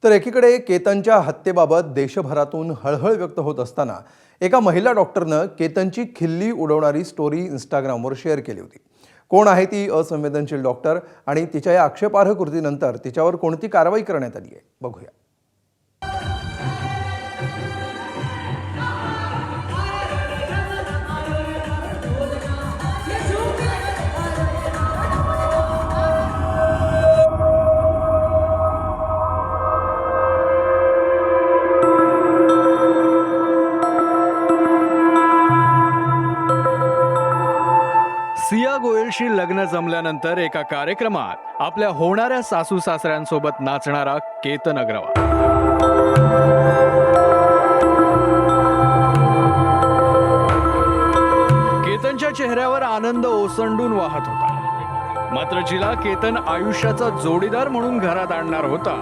तर एकीकडे केतनच्या हत्येबाबत देशभरातून हळहळ व्यक्त होत असताना एका महिला डॉक्टरनं केतनची खिल्ली उडवणारी स्टोरी इंस्टाग्रामवर शेअर केली होती. कोण आहे ती असंवेदनशील डॉक्टर आणि तिच्या या आक्षेपार्ह कृतीनंतर तिच्यावर कोणती कारवाई करण्यात आली आहे बघूया. सिया गोयलशी लग्न जमल्यानंतर एका कार्यक्रमात आपल्या होणाऱ्या सासू सासऱ्यांसोबत नाचणारा केतन अग्रवाल. केतनच्या चेहऱ्यावर आनंद ओसंडून वाहत होता. मात्र जिला केतन आयुष्याचा जोडीदार म्हणून घरात आणणार होता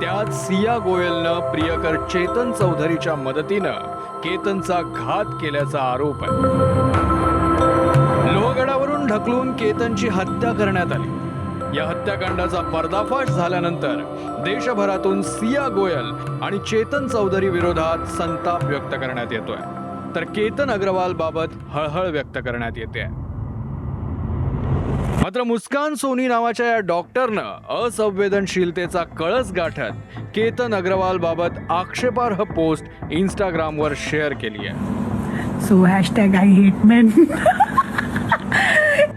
त्यात सिया गोयलनं प्रियकर चेतन चौधरीच्या मदतीनं केतनचा घात केल्याचा आरोप आहे. लोहगडावरून ढकलून केतनची हत्या करण्यात आली. या हत्याकांडाचा पर्दाफाश झाल्यानंतर देशभरातून सिया गोयल आणि चेतन चौधरी विरोधात संताप व्यक्त करण्यात येतोय, तर केतन अग्रवाल बाबत हळहळ व्यक्त करण्यात येते. मात्र मुस्कान सोनी नावाच्या या डॉक्टरनं असंवेदनशीलतेचा कळस गाठत केतन अग्रवाल बाबत आक्षेपार्ह पोस्ट इंस्टाग्रामवर शेअर केली आहे. So #I hate men.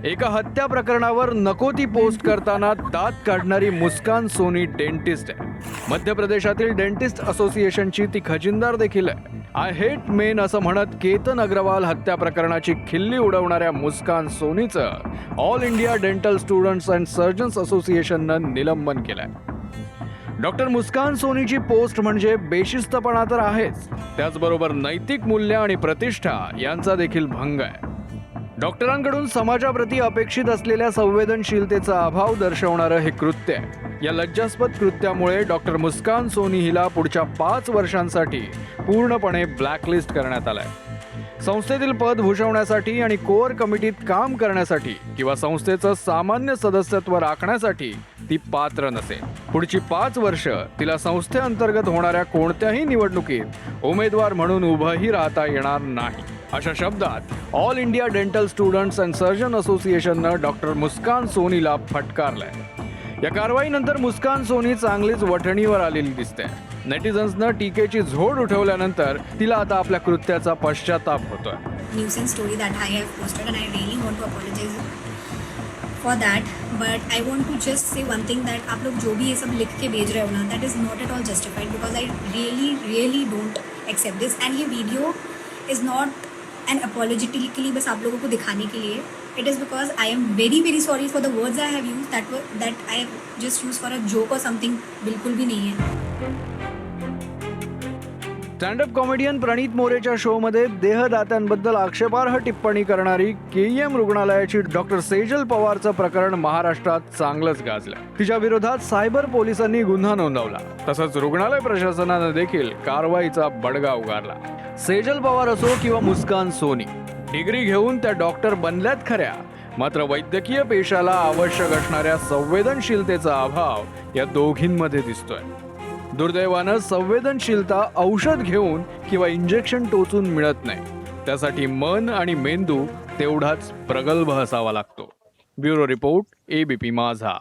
एका हत्या प्रकरणावर नको ती पोस्ट करताना दात काढणारी मुस्कान सोनी डेंटिस्ट आहे. मध्य प्रदेशातील डेंटिस्ट असोसिएशनची ती खजिनदार देखील आहे. आय हेट मेन असं म्हणत केतन अग्रवाल हत्या प्रकरणाची खिल्ली उडवणाऱ्या मुस्कान सोनीचं all India dental students and surgeons असोसिएशननं निलंबन केलंय. डॉक्टर मुस्कान सोनीची पोस्ट म्हणजे बेशिस्तपणा तर आहेच, त्याचबरोबर नैतिक मूल्य आणि प्रतिष्ठा यांचा देखील भंग आहे. डॉक्टरांकडून समाजाप्रती अपेक्षित असलेल्या संवेदनशीलतेचा अभाव दर्शवणारं हे कृत्य आहे. या लज्जास्पद कृत्यामुळे डॉक्टर मुस्कान सोनी हिला पुढच्या 5 वर्षांसाठी पूर्णपणे ब्लॅकलिस्ट करण्यात आलाय. संस्थेतील पद भूषवण्यासाठी आणि कोअर कमिटीत काम करण्यासाठी किंवा संस्थेचं सामान्य सदस्यत्व राखण्यासाठी ती पात्र नसेल. पुढची 5 वर्ष तिला संस्थेअंतर्गत होणाऱ्या कोणत्याही निवडणुकीत उमेदवार म्हणून उभंही राहता येणार नाही, अशा शब्दात all India dental students and surgeon असोसिएशननं डॉक्टर मुस्कान सोनीला फटकारलंय. या कारवाईनंतर मुस्कान सोनी चांगलीच वठणीवर आलेली दिसते. नेटिझन्सनं टीकेची झोड उठवल्यानंतर तिला आता आपल्या कृत्याचा पश्चाताप होतोय. nuisance story that I have posted and I really want to apologize for that, but I want to just say one thing that आप लोग जो भी ये सब लिख के भेज रहे हो ना, that is not at all justified because I really don't accept this and ये video is not an apologetically बस आप लोगों को दिखाने के लिए. It is because I am very sorry for the words I have used that I have just used for a joke or something. बिल्कुल भी नहीं है. स्टँडअप कॉमेडियन प्रणीत मोरेच्या शोमध्ये देहदात्यांबद्दल आक्षेपार्ह टिप्पणी करणारी KEM रुग्णालयाची डॉक्टर सेजल पवारचं प्रकरण महाराष्ट्रात चांगलंच गाजलं. तिच्या विरोधात सायबर पोलिसांनी गुन्हा नोंदवला. तसंच रुग्णालय प्रशासनानं देखील कारवाईचा बडगा उगारला. सेजल पवार असो किंवा मुस्कान सोनी, डिग्री घेऊन त्या डॉक्टर बनल्यात खऱ्या, मात्र वैद्यकीय पेशाला आवश्यक असणाऱ्या संवेदनशीलतेचा अभाव या दोघींमध्ये दिसतोय. दुर्दैवानं संवेदनशीलता औषध घेऊन किंवा इंजेक्शन टोचून मिळत नाही. त्यासाठी मन आणि मेंदू तेवढाच प्रगल्भ असावा लागतो. ब्युरो रिपोर्ट, ABP माझा.